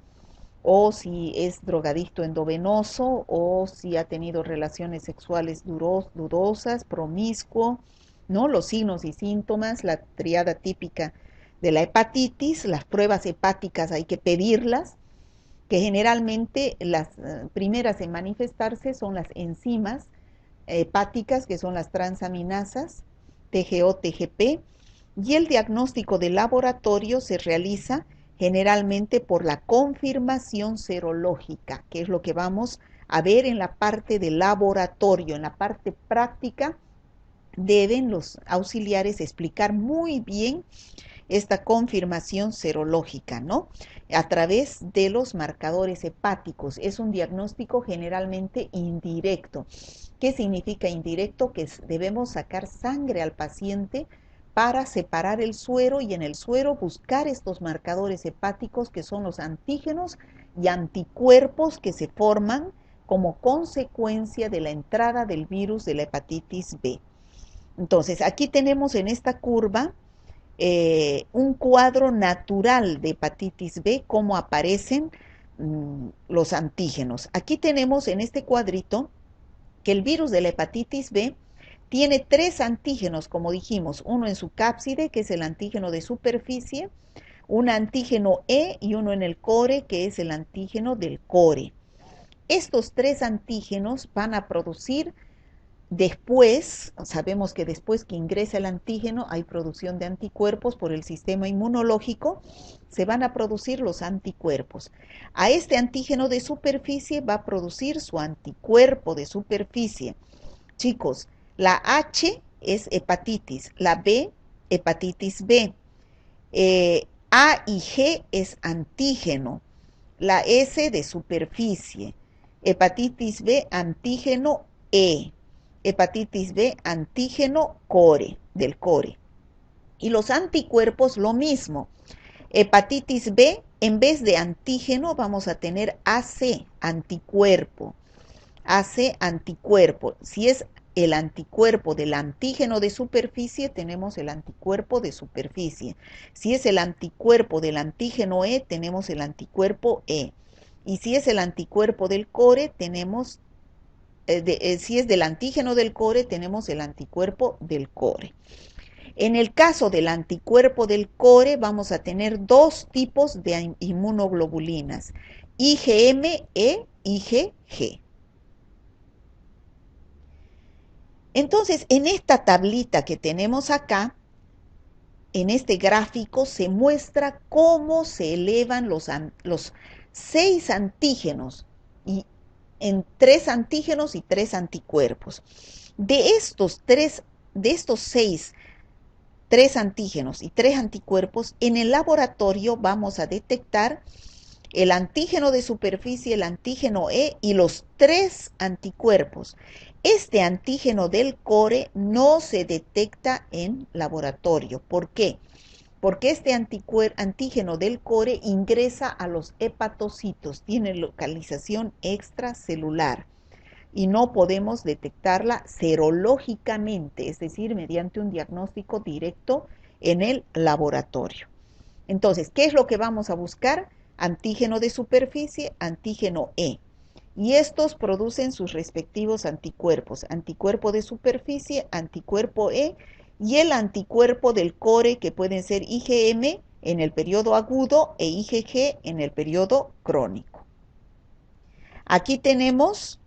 o si es drogadicto endovenoso, o si ha tenido relaciones sexuales dudosas, promiscuo, ¿no? Los signos y síntomas, la triada típica de la hepatitis, las pruebas hepáticas hay que pedirlas, que generalmente las primeras en manifestarse son las enzimas hepáticas, que son las transaminasas, TGO, TGP, y el diagnóstico de laboratorio se realiza generalmente por la confirmación serológica, que es lo que vamos a ver en la parte del laboratorio. En la parte práctica deben los auxiliares explicar muy bien esta confirmación serológica, ¿no? A través de los marcadores hepáticos. Es un diagnóstico generalmente indirecto. ¿Qué significa indirecto? Que debemos sacar sangre al paciente para separar el suero y en el suero buscar estos marcadores hepáticos que son los antígenos y anticuerpos que se forman como consecuencia de la entrada del virus de la hepatitis B. Entonces, aquí tenemos en esta curva un cuadro natural de hepatitis B, cómo aparecen los antígenos. Aquí tenemos en este cuadrito que el virus de la hepatitis B tiene 3 antígenos, como dijimos, uno en su cápside, que es el antígeno de superficie, un antígeno E y uno en el core, que es el antígeno del core. Estos 3 antígenos van a producir después, sabemos que después que ingresa el antígeno hay producción de anticuerpos por el sistema inmunológico, se van a producir los anticuerpos. A este antígeno de superficie va a producir su anticuerpo de superficie. Chicos, la H es hepatitis, la B, hepatitis B. A y G es antígeno, la S de superficie. Hepatitis B, antígeno E. Hepatitis B, antígeno core, del core. Y los anticuerpos lo mismo. Hepatitis B, en vez de antígeno vamos a tener AC, anticuerpo. AC, anticuerpo. Si es el anticuerpo del antígeno de superficie, tenemos el anticuerpo de superficie. Si es el anticuerpo del antígeno E, tenemos el anticuerpo E. Y si es el anticuerpo del core, tenemos si es del antígeno del core, tenemos el anticuerpo del core. En el caso del anticuerpo del core, vamos a tener 2 tipos de inmunoglobulinas, IgM e IgG. Entonces, en esta tablita que tenemos acá, en este gráfico, se muestra cómo se elevan los 6 antígenos y en 3 antígenos y 3 anticuerpos. De estos 6, 3 antígenos y 3 anticuerpos, en el laboratorio vamos a detectar el antígeno de superficie, el antígeno E y los 3 anticuerpos. Este antígeno del core no se detecta en laboratorio. ¿Por qué? Porque este antígeno del core ingresa a los hepatocitos, tiene localización extracelular y no podemos detectarla serológicamente, es decir, mediante un diagnóstico directo en el laboratorio. Entonces, ¿qué es lo que vamos a buscar? Antígeno de superficie, antígeno E. Y estos producen sus respectivos anticuerpos, anticuerpo de superficie, anticuerpo E, y el anticuerpo del core, que pueden ser IgM en el periodo agudo e IgG en el periodo crónico. Aquí tenemos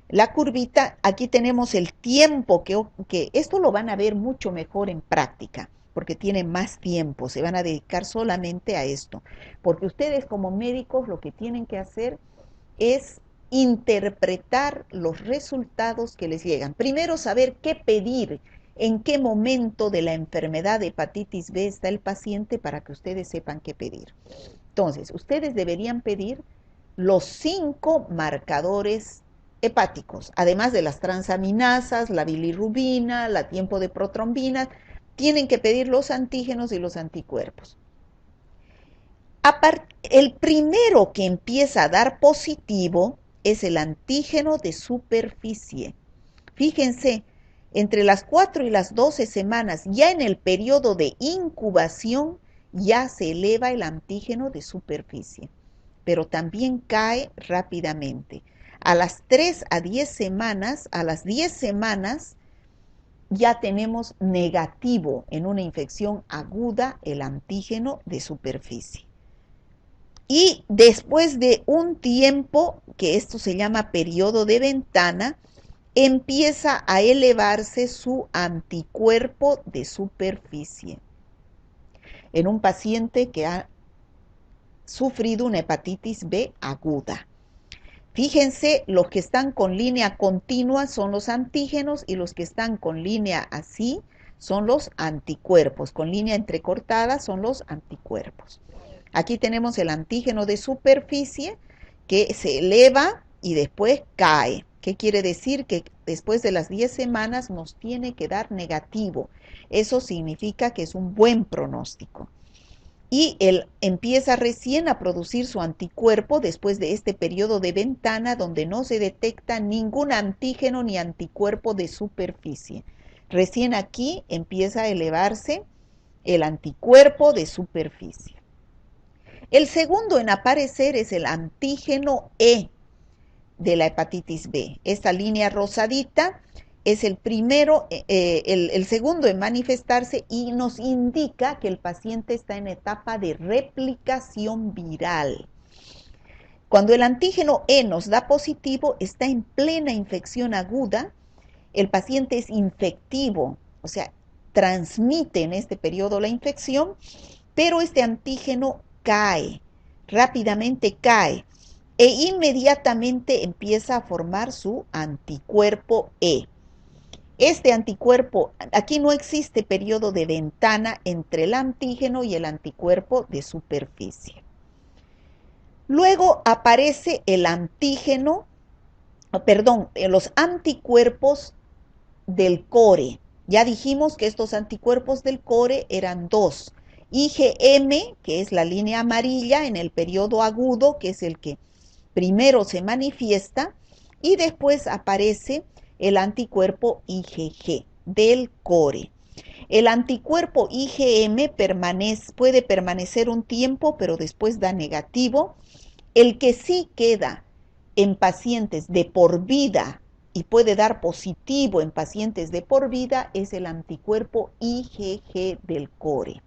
la curvita, aquí tenemos el tiempo que esto lo van a ver mucho mejor en práctica, porque tienen más tiempo, se van a dedicar solamente a esto, porque ustedes como médicos lo que tienen que hacer es interpretar los resultados que les llegan. Primero saber qué pedir, en qué momento de la enfermedad de hepatitis B está el paciente para que ustedes sepan qué pedir. Entonces, ustedes deberían pedir los 5 marcadores hepáticos, además de las transaminasas, la bilirrubina, la tiempo de protrombina, tienen que pedir los antígenos y los anticuerpos. El primero que empieza a dar positivo es el antígeno de superficie. Fíjense, entre las 4 y las 12 semanas, ya en el periodo de incubación, ya se eleva el antígeno de superficie, pero también cae rápidamente. A las 3 a 10 semanas, a las 10 semanas, ya tenemos negativo en una infección aguda el antígeno de superficie. Y después de un tiempo, que esto se llama periodo de ventana, empieza a elevarse su anticuerpo de superficie en un paciente que ha sufrido una hepatitis B aguda. Fíjense, los que están con línea continua son los antígenos y los que están con línea así son los anticuerpos. Con línea entrecortada son los anticuerpos. Aquí tenemos el antígeno de superficie que se eleva y después cae. ¿Qué quiere decir? Que después de las 10 semanas nos tiene que dar negativo. Eso significa que es un buen pronóstico. Y él empieza recién a producir su anticuerpo después de este periodo de ventana donde no se detecta ningún antígeno ni anticuerpo de superficie. Recién aquí empieza a elevarse el anticuerpo de superficie. El segundo en aparecer es el antígeno E de la hepatitis B. Esta línea rosadita es el primero, el segundo en manifestarse y nos indica que el paciente está en etapa de replicación viral. Cuando el antígeno E nos da positivo, está en plena infección aguda, el paciente es infectivo, o sea, transmite en este periodo la infección, pero este antígeno cae, rápidamente cae, e inmediatamente empieza a formar su anticuerpo E. Este anticuerpo, aquí no existe periodo de ventana entre el antígeno y el anticuerpo de superficie. Luego aparece el antígeno, los anticuerpos del core. Ya dijimos que estos anticuerpos del core eran dos. IgM, que es la línea amarilla en el periodo agudo, que es el que primero se manifiesta, y después aparece el anticuerpo IgG del core. El anticuerpo IgM puede permanecer un tiempo, pero después da negativo. El que sí queda en pacientes de por vida y puede dar positivo en pacientes de por vida es el anticuerpo IgG del core.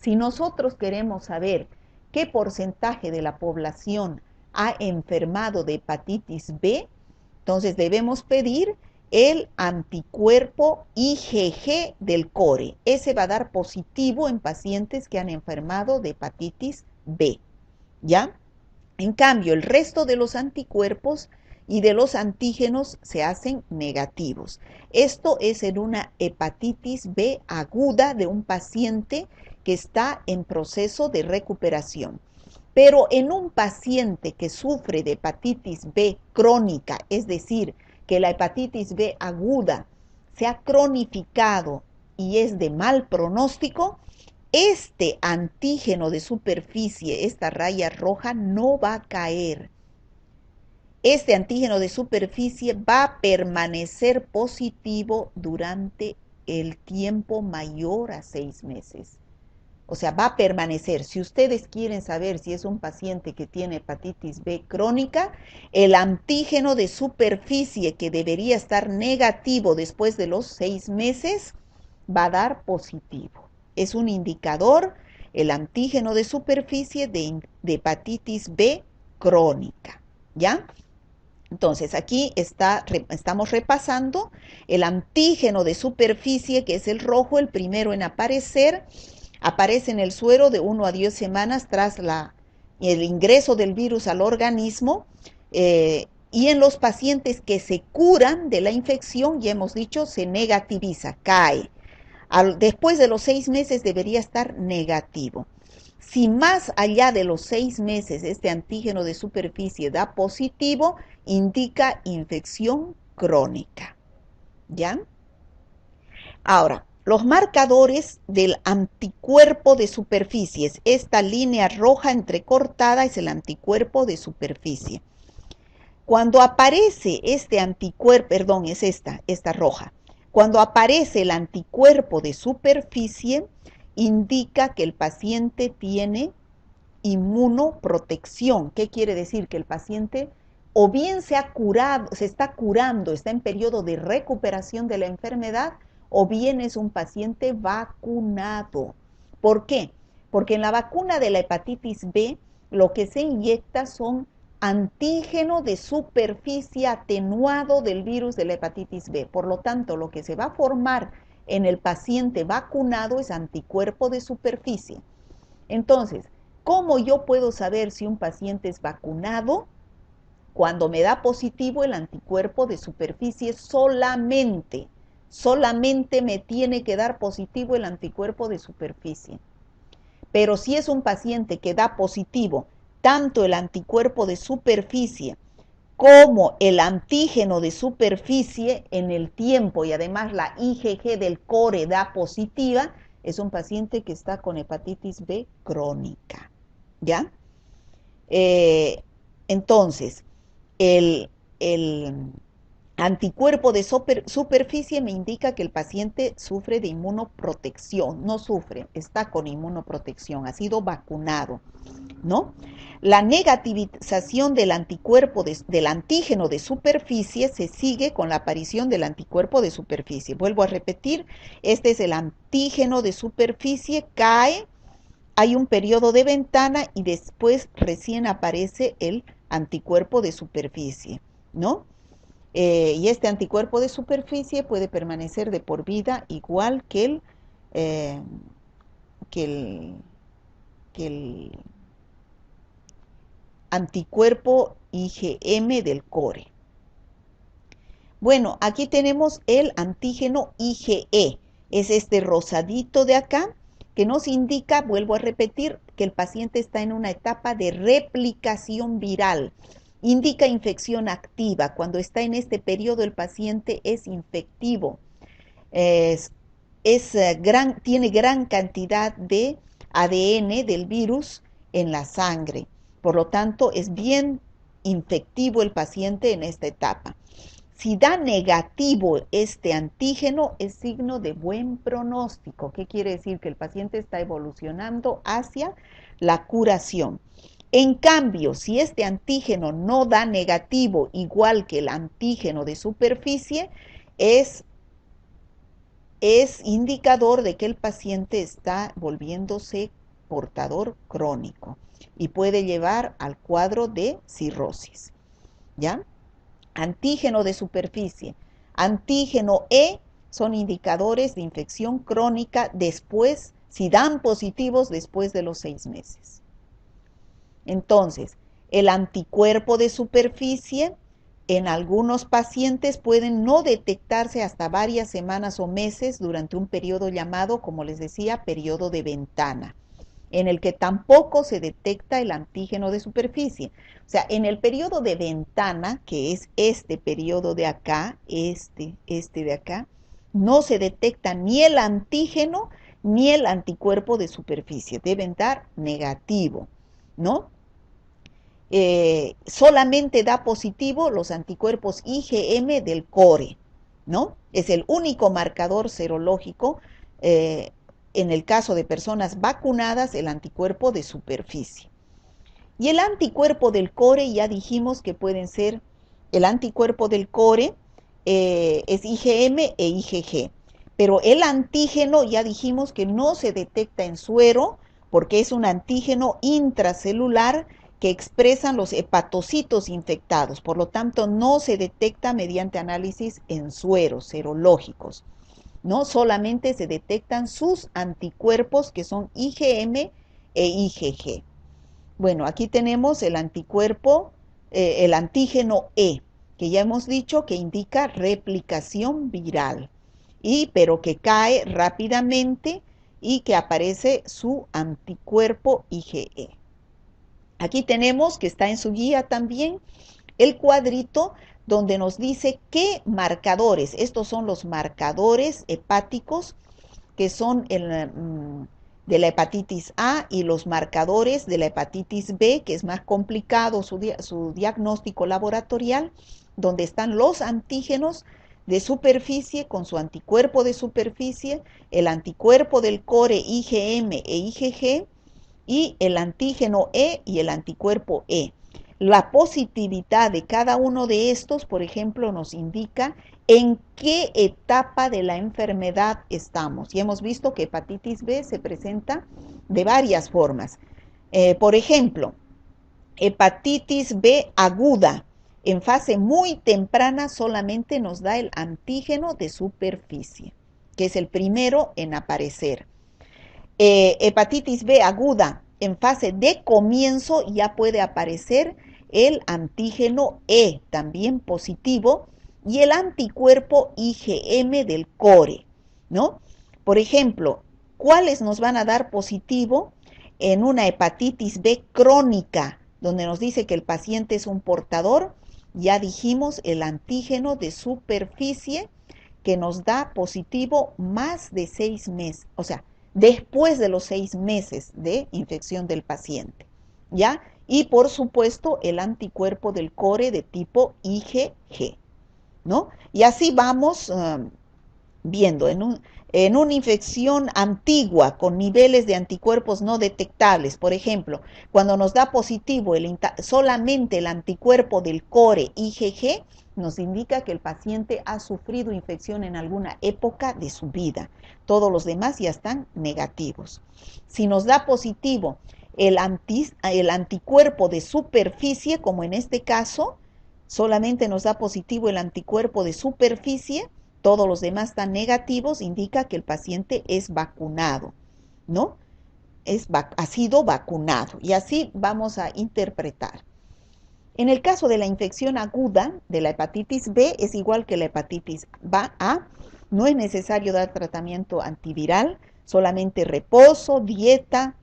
Si nosotros queremos saber qué porcentaje de la población ha enfermado de hepatitis B, entonces debemos pedir el anticuerpo IgG del core. Ese va a dar positivo en pacientes que han enfermado de hepatitis B, ¿ya? En cambio, el resto de los anticuerpos y de los antígenos se hacen negativos. Esto es en una hepatitis B aguda de un paciente que está en proceso de recuperación. Pero en un paciente que sufre de hepatitis B crónica, es decir, que la hepatitis B aguda se ha cronificado y es de mal pronóstico, este antígeno de superficie, esta raya roja, no va a caer. Este antígeno de superficie va a permanecer positivo durante el tiempo mayor a 6 meses. O sea, va a permanecer. Si ustedes quieren saber si es un paciente que tiene hepatitis B crónica, el antígeno de superficie que debería estar negativo después de los 6 meses va a dar positivo. Es un indicador, el antígeno de superficie de hepatitis B crónica, ¿ya? Entonces, aquí estamos repasando el antígeno de superficie, que es el rojo, el primero en aparecer. Aparece en el suero de 1 a 10 semanas tras el ingreso del virus al organismo, y en los pacientes que se curan de la infección, ya hemos dicho, se negativiza, cae. Después de los 6 meses debería estar negativo. Si más allá de los 6 meses este antígeno de superficie da positivo, indica infección crónica, ¿ya? Ahora, los marcadores del anticuerpo de superficies. Esta línea roja entrecortada es el anticuerpo de superficie. Cuando aparece este anticuerpo, perdón, es esta roja. Cuando aparece el anticuerpo de superficie, indica que el paciente tiene inmunoprotección. ¿Qué quiere decir? Que el paciente o bien se ha curado, se está curando, está en periodo de recuperación de la enfermedad, o bien es un paciente vacunado. ¿Por qué? Porque en la vacuna de la hepatitis B lo que se inyecta son antígeno de superficie atenuado del virus de la hepatitis B. Por lo tanto, lo que se va a formar en el paciente vacunado es anticuerpo de superficie. Entonces, ¿cómo yo puedo saber si un paciente es vacunado? cuando me da positivo el anticuerpo de superficie solamente. Solamente me tiene que dar positivo el anticuerpo de superficie. Pero si es un paciente que da positivo tanto el anticuerpo de superficie como el antígeno de superficie en el tiempo y además la IgG del core da positiva, es un paciente que está con hepatitis B crónica. ¿Ya? Entonces, el anticuerpo de superficie me indica que el paciente sufre de inmunoprotección, no sufre, está con inmunoprotección, ha sido vacunado, ¿no? La negativización del anticuerpo del antígeno de superficie se sigue con la aparición del anticuerpo de superficie. Vuelvo a repetir, este es el antígeno de superficie, cae, hay un periodo de ventana y después recién aparece el anticuerpo de superficie, ¿no? Y este anticuerpo de superficie puede permanecer de por vida igual eh, que el anticuerpo IgM del core. Bueno, aquí tenemos el antígeno IgE, es este rosadito de acá, que nos indica, vuelvo a repetir, que el paciente está en una etapa de replicación viral. Indica infección activa. Cuando está en este periodo el paciente es infectivo. Tiene gran cantidad de ADN del virus en la sangre. Por lo tanto, es bien infectivo el paciente en esta etapa. Si da negativo este antígeno, es signo de buen pronóstico. ¿Qué quiere decir? Que el paciente está evolucionando hacia la curación. En cambio, si este antígeno no da negativo, igual que el antígeno de superficie, es indicador de que el paciente está volviéndose portador crónico y puede llevar al cuadro de cirrosis. ¿Ya? Antígeno de superficie, antígeno E son indicadores de infección crónica después, si dan positivos después de los 6 meses. Entonces, el anticuerpo de superficie en algunos pacientes pueden no detectarse hasta varias semanas o meses durante un periodo llamado, como les decía, periodo de ventana, en el que tampoco se detecta el antígeno de superficie. O sea, en el periodo de ventana, que es este periodo de acá, este de acá, no se detecta ni el antígeno ni el anticuerpo de superficie. Deben dar negativo, ¿no? Solamente da positivo los anticuerpos IgM del core, ¿no? Es el único marcador serológico en el caso de personas vacunadas, el anticuerpo de superficie. Y el anticuerpo del core, ya dijimos que pueden ser, el anticuerpo del core es IgM e IgG, pero el antígeno ya dijimos que no se detecta en suero porque es un antígeno intracelular que expresan los hepatocitos infectados, por lo tanto no se detecta mediante análisis en sueros serológicos. No solamente se detectan sus anticuerpos que son IgM e IgG. Bueno, aquí tenemos el anticuerpo, el antígeno E, que ya hemos dicho que indica replicación viral, pero que cae rápidamente y que aparece su anticuerpo IgE. Aquí tenemos, que está en su guía también, el cuadrito donde nos dice qué marcadores, estos son los marcadores hepáticos que son de la hepatitis A y los marcadores de la hepatitis B, que es más complicado su diagnóstico laboratorial, donde están los antígenos de superficie con su anticuerpo de superficie, el anticuerpo del core IgM e IgG y el antígeno E y el anticuerpo E. La positividad de cada uno de estos, por ejemplo, nos indica en qué etapa de la enfermedad estamos. Y hemos visto que hepatitis B se presenta de varias formas. Por ejemplo, hepatitis B aguda, en fase muy temprana solamente nos da el antígeno de superficie, que es el primero en aparecer. Hepatitis B aguda, en fase de comienzo ya puede aparecer el antígeno E, también positivo, y el anticuerpo IgM del core, ¿no? Por ejemplo, ¿cuáles nos van a dar positivo en una hepatitis B crónica, donde nos dice que el paciente es un portador? Ya dijimos el antígeno de superficie, que nos da positivo más de 6 meses, o sea, después de los 6 meses de infección del paciente, ¿ya? Y por supuesto el anticuerpo del core de tipo IgG, ¿no? Y así vamos viendo en una infección antigua con niveles de anticuerpos no detectables, por ejemplo, cuando nos da positivo solamente el anticuerpo del core IgG, nos indica que el paciente ha sufrido infección en alguna época de su vida. Todos los demás ya están negativos. Si nos da positivo el anticuerpo de superficie, como en este caso, solamente nos da positivo el anticuerpo de superficie, todos los demás están negativos, indica que el paciente es vacunado, ¿no? Ha sido vacunado, y así vamos a interpretar. En el caso de la infección aguda de la hepatitis B, es igual que la hepatitis A, no es necesario dar tratamiento antiviral, solamente reposo, dieta,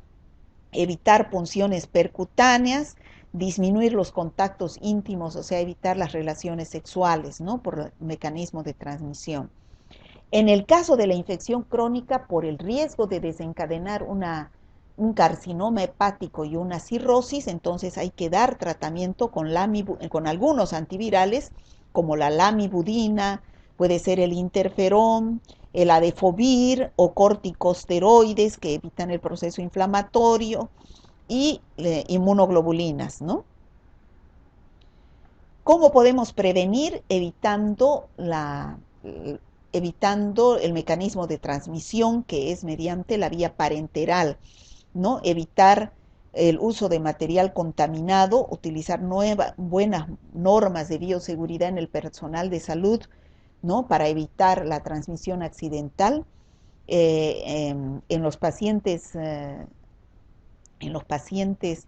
evitar punciones percutáneas, disminuir los contactos íntimos, o sea, evitar las relaciones sexuales, ¿no? Por el mecanismo de transmisión. En el caso de la infección crónica, por el riesgo de desencadenar un carcinoma hepático y una cirrosis, entonces hay que dar tratamiento con algunos antivirales, como la lamivudina, puede ser el interferón, el adefovir o corticosteroides que evitan el proceso inflamatorio, y inmunoglobulinas, ¿no? ¿Cómo podemos prevenir? Evitando el mecanismo de transmisión, que es mediante la vía parenteral, ¿no? Evitar el uso de material contaminado, utilizar buenas normas de bioseguridad en el personal de salud, ¿no? Para evitar la transmisión accidental. En los pacientes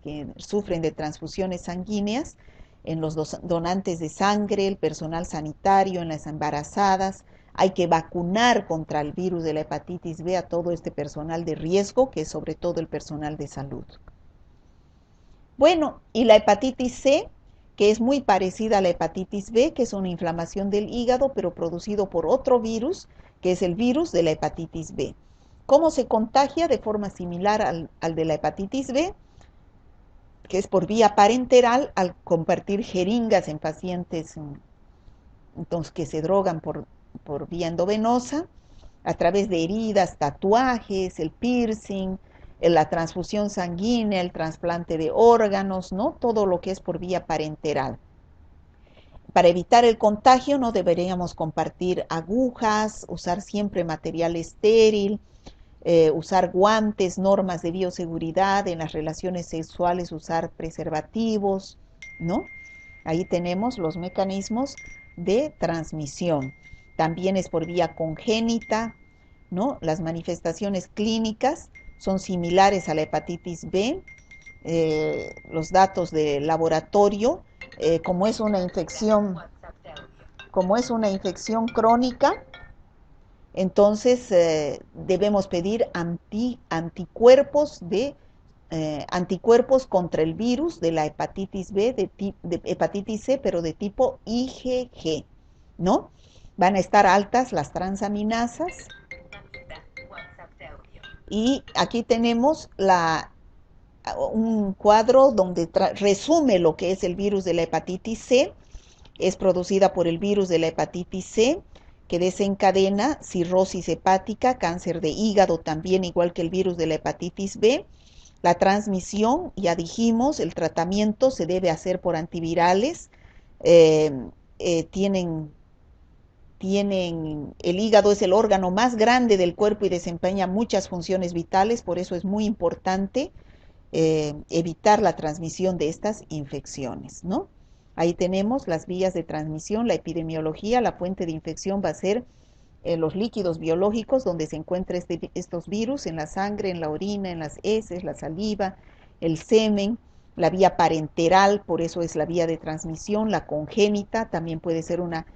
que sufren de transfusiones sanguíneas, en los donantes de sangre, el personal sanitario, en las embarazadas. Hay que vacunar contra el virus de la hepatitis B a todo este personal de riesgo, que es sobre todo el personal de salud. Bueno, y la hepatitis C, que es muy parecida a la hepatitis B, que es una inflamación del hígado, pero producido por otro virus, que es el virus de la hepatitis B. ¿Cómo se contagia? De forma similar al de la hepatitis B, que es por vía parenteral, al compartir jeringas en pacientes entonces, que se drogan por vía endovenosa, a través de heridas, tatuajes, el piercing, la transfusión sanguínea, el trasplante de órganos, ¿no? Todo lo que es por vía parenteral. Para evitar el contagio no deberíamos compartir agujas, usar siempre material estéril, usar guantes, normas de bioseguridad, en las relaciones sexuales usar preservativos, ¿no? Ahí tenemos los mecanismos de transmisión. También es por vía congénita, ¿no? Las manifestaciones clínicas son similares a la hepatitis B. Los datos de laboratorio, como es una infección crónica, entonces debemos pedir anticuerpos contra el virus de la hepatitis B, de hepatitis C, pero de tipo IgG, ¿no? Van a estar altas las transaminasas. Y aquí tenemos un cuadro donde resume lo que es el virus de la hepatitis C. Es producida por el virus de la hepatitis C, que desencadena cirrosis hepática, cáncer de hígado también, igual que el virus de la hepatitis B. La transmisión, ya dijimos, el tratamiento se debe hacer por antivirales. El hígado es el órgano más grande del cuerpo y desempeña muchas funciones vitales, por eso es muy importante evitar la transmisión de estas infecciones, ¿no? Ahí tenemos las vías de transmisión, la epidemiología. La fuente de infección va a ser los líquidos biológicos donde se encuentran estos virus, en la sangre, en la orina, en las heces, la saliva, el semen, la vía parenteral, por eso es la vía de transmisión, la congénita, también puede ser una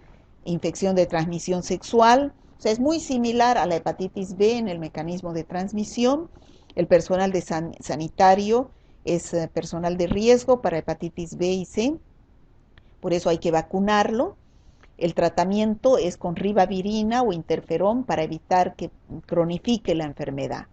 infección de transmisión sexual. O sea, es muy similar a la hepatitis B en el mecanismo de transmisión. El personal de sanitario es personal de riesgo para hepatitis B y C, por eso hay que vacunarlo. El tratamiento es con ribavirina o interferón para evitar que cronifique la enfermedad.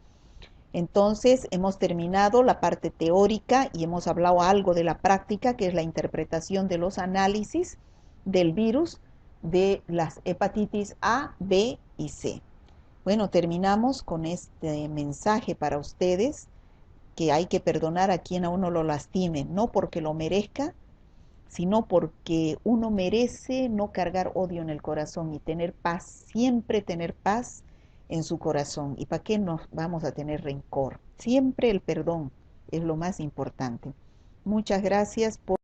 Entonces, hemos terminado la parte teórica y hemos hablado algo de la práctica, que es la interpretación de los análisis del virus de las hepatitis A, B y C. Bueno, terminamos con este mensaje para ustedes, que hay que perdonar a quien a uno lo lastime, no porque lo merezca, sino porque uno merece no cargar odio en el corazón y tener paz, siempre tener paz en su corazón. ¿Y para qué nos vamos a tener rencor? Siempre el perdón es lo más importante. Muchas gracias por